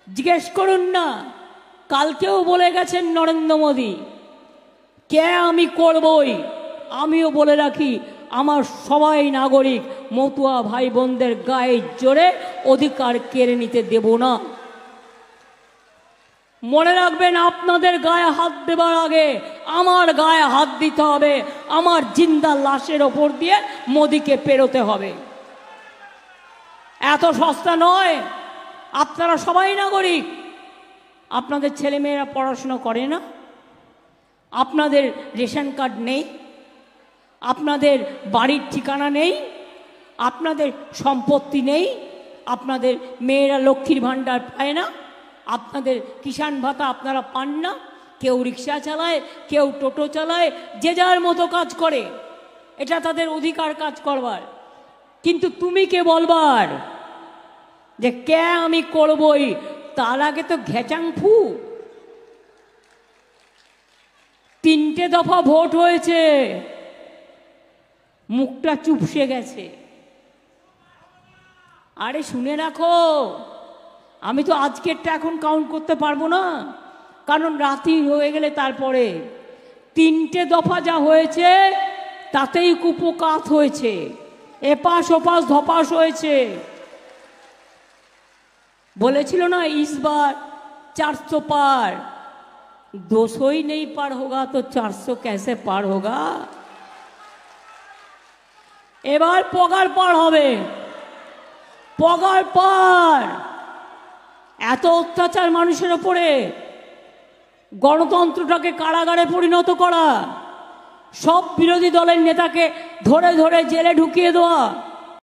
জিজ্ঞেস করুন না, কালকেও বলে গেছেন নরেন্দ্র মোদী, কে আমি করবই। আমিও বলে রাখি, আমার সবাই নাগরিক, মতুয়া ভাই বোনদের গায়ে জোরে অধিকার কেড়ে নিতে দেব না। মনে রাখবেন, আপনাদের গায়ে হাত দেবার আগে আমার গায়ে হাত দিতে হবে, আমার জিন্দা লাশের ওপর দিয়ে মোদিকে পেরোতে হবে। এত সস্তা নয়। আপনারা সবাই নাগরিক। আপনাদের ছেলেমেয়েরা পড়াশোনা করে না, আপনাদের রেশন কার্ড নেই, আপনাদের বাড়ির ঠিকানা নেই, আপনাদের সম্পত্তি নেই, আপনাদের মেয়েরা লক্ষ্মীর ভাণ্ডার পায় না, আপনাদের কিষাণ ভাতা আপনারা পান না। কেউ রিক্সা চালায়, কেউ টোটো চালায়, যে যার মতো কাজ করে, এটা তাদের অধিকার কাজ করবার। কিন্তু তুমি কে বলবার যে কে আমি করবই? তার আগে তো ঘেচাংফু। 3টে দফা ভোট হয়েছে, মুখটা চুপসে গেছে। আরে শুনে রাখো, আমি তো আজকেরটা এখন কাউন্ট করতে পারবো না, কারণ রাতি হয়ে গেলে তারপরে 3টে দফা যা হয়েছে তাতেই কুপকাত হয়েছে, এপাশ ওপাশ ধপাস হয়েছে। বলেছিল না इस बार 400 पार, 200 ही नहीं पार होगा तो 400 कैसे पार होगा। এবার পগার পার হবে, পগার পার। এত অত্যাচার মানুষের ওপরে, গণতন্ত্রটাকে কারাগারে পরিণত করা, সব বিরোধী দলের নেতাকে ধরে ধরে জেলে ঢুকিয়ে দেওয়া,